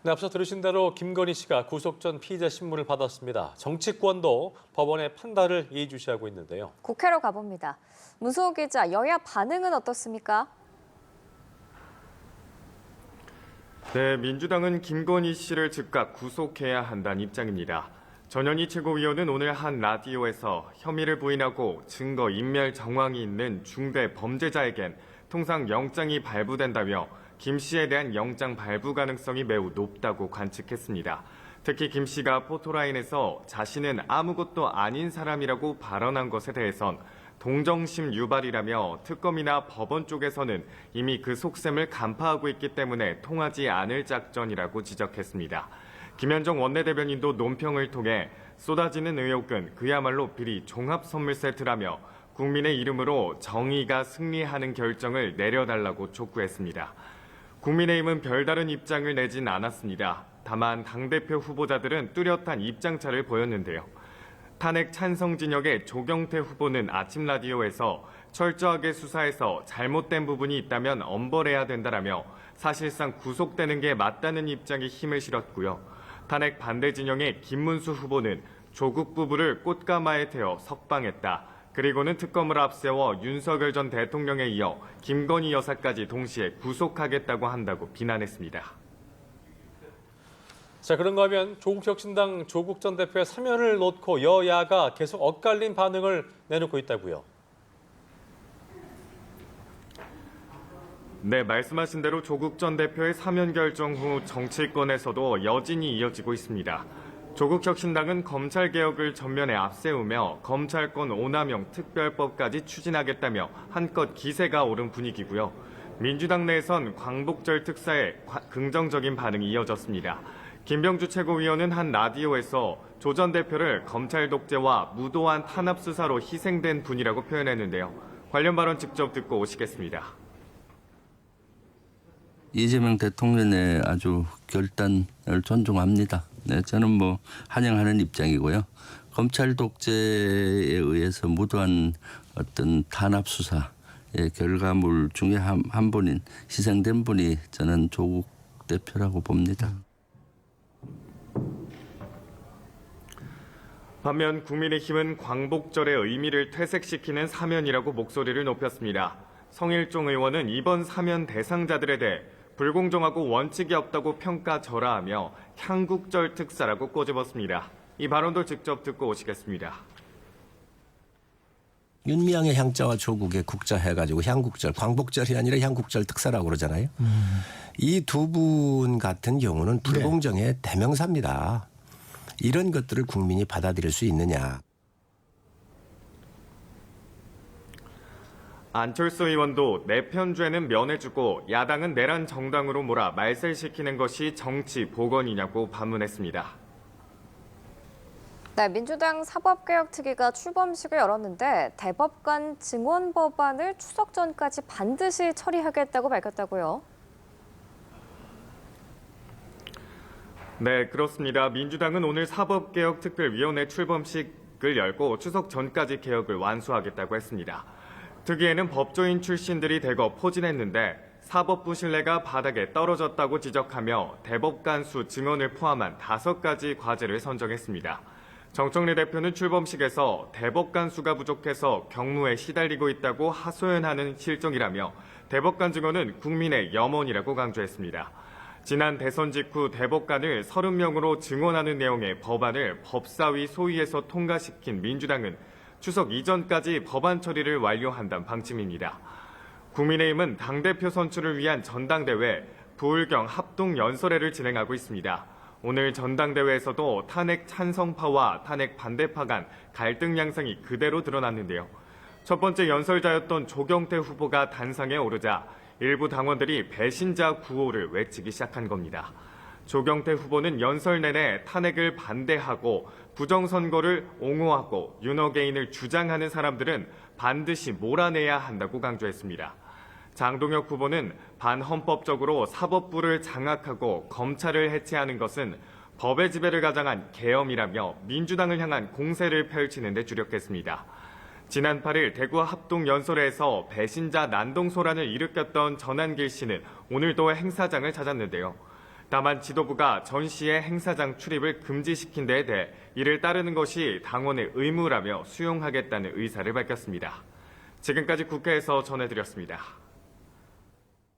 네, 앞서 들으신 대로 김건희 씨가 구속 전 피의자 신문을 받았습니다. 정치권도 법원의 판단을 예의주시하고 있는데요. 국회로 가봅니다. 문수호 기자, 여야 반응은 어떻습니까? 네, 민주당은 김건희 씨를 즉각 구속해야 한다는 입장입니다. 전현희 최고위원은 오늘 한 라디오에서 혐의를 부인하고 증거 인멸 정황이 있는 중대 범죄자에겐 통상 영장이 발부된다며 김 씨에 대한 영장 발부 가능성이 매우 높다고 관측했습니다. 특히 김 씨가 포토라인에서 자신은 아무것도 아닌 사람이라고 발언한 것에 대해선 동정심 유발이라며 특검이나 법원 쪽에서는 이미 그 속셈을 간파하고 있기 때문에 통하지 않을 작전이라고 지적했습니다. 김현정 원내대변인도 논평을 통해 쏟아지는 의혹은 그야말로 비리 종합 선물 세트라며 국민의 이름으로 정의가 승리하는 결정을 내려달라고 촉구했습니다. 국민의힘은 별다른 입장을 내진 않았습니다. 다만 당대표 후보자들은 뚜렷한 입장차를 보였는데요. 탄핵 찬성 진영의 조경태 후보는 아침 라디오에서 철저하게 수사해서 잘못된 부분이 있다면 엄벌해야 된다라며 사실상 구속되는 게 맞다는 입장에 힘을 실었고요. 탄핵 반대 진영의 김문수 후보는 조국 부부를 꽃가마에 태워 석방했다. 그리고는 특검을 앞세워 윤석열 전 대통령에 이어 김건희 여사까지 동시에 구속하겠다고 한다고 비난했습니다. 자, 그런가 하면 조국혁신당 조국 전 대표의 사면을 놓고 여야가 계속 엇갈린 반응을 내놓고 있다고요. 네, 말씀하신 대로 조국 전 대표의 사면 결정 후 정치권에서도 여진이 이어지고 있습니다. 조국혁신당은 검찰개혁을 전면에 앞세우며 검찰권 오남용 특별법까지 추진하겠다며 한껏 기세가 오른 분위기고요. 민주당 내에선 광복절 특사에 긍정적인 반응이 이어졌습니다. 김병주 최고위원은 한 라디오에서 조 전 대표를 검찰 독재와 무도한 탄압 수사로 희생된 분이라고 표현했는데요. 관련 발언 직접 듣고 오시겠습니다. 이재명 대통령의 아주 결단을 존중합니다. 네, 저는 환영하는 입장이고요. 검찰 독재에 의해서 무도한 어떤 탄압 수사의 결과물 중에 한 분인 희생된 분이 저는 조국 대표라고 봅니다. 반면 국민의힘은 광복절의 의미를 퇴색시키는 사면이라고 목소리를 높였습니다. 성일종 의원은 이번 사면 대상자들에 대해 불공정하고 원칙이 없다고 평가절하하며 향국절 특사라고 꼬집었습니다. 이 발언도 직접 듣고 오시겠습니다. 윤미향의 향자와 조국의 국자 해가지고 향국절, 광복절이 아니라 향국절 특사라고 그러잖아요. 이 두 분 같은 경우는 불공정의 대명사입니다. 이런 것들을 국민이 받아들일 수 있느냐. 안철수 의원도 내 편죄는 면해주고 야당은 내란 정당으로 몰아 말살시키는 것이 정치 복원이냐고 반문했습니다. 네, 민주당 사법개혁특위가 출범식을 열었는데 대법관 증원 법안을 추석 전까지 반드시 처리하겠다고 밝혔다고요. 네, 그렇습니다. 민주당은 오늘 사법개혁특별위원회 출범식을 열고 추석 전까지 개혁을 완수하겠다고 했습니다. 특위에는 법조인 출신들이 대거 포진했는데 사법부 신뢰가 바닥에 떨어졌다고 지적하며 대법관 수 증언을 포함한 5가지 과제를 선정했습니다. 정청래 대표는 출범식에서 대법관 수가 부족해서 경무에 시달리고 있다고 하소연하는 실정이라며 대법관 증언은 국민의 염원이라고 강조했습니다. 지난 대선 직후 대법관을 30명으로 증원하는 내용의 법안을 법사위 소위에서 통과시킨 민주당은 추석 이전까지 법안 처리를 완료한다는 방침입니다. 국민의힘은 당대표 선출을 위한 전당대회 부울경 합동연설회를 진행하고 있습니다. 오늘 전당대회에서도 탄핵 찬성파와 탄핵 반대파 간 갈등 양상이 그대로 드러났는데요. 첫 번째 연설자였던 조경태 후보가 단상에 오르자 일부 당원들이 배신자 구호를 외치기 시작한 겁니다. 조경태 후보는 연설 내내 탄핵을 반대하고 부정선거를 옹호하고 윤어게인을 주장하는 사람들은 반드시 몰아내야 한다고 강조했습니다. 장동혁 후보는 반헌법적으로 사법부를 장악하고 검찰을 해체하는 것은 법의 지배를 가장한 계엄이라며 민주당을 향한 공세를 펼치는 데 주력했습니다. 지난 8일 대구 합동연설회에서 배신자 난동소란을 일으켰던 전한길 씨는 오늘도 행사장을 찾았는데요. 다만 지도부가 전 씨의 행사장 출입을 금지시킨 데에 대해 이를 따르는 것이 당원의 의무라며 수용하겠다는 의사를 밝혔습니다. 지금까지 국회에서 전해드렸습니다.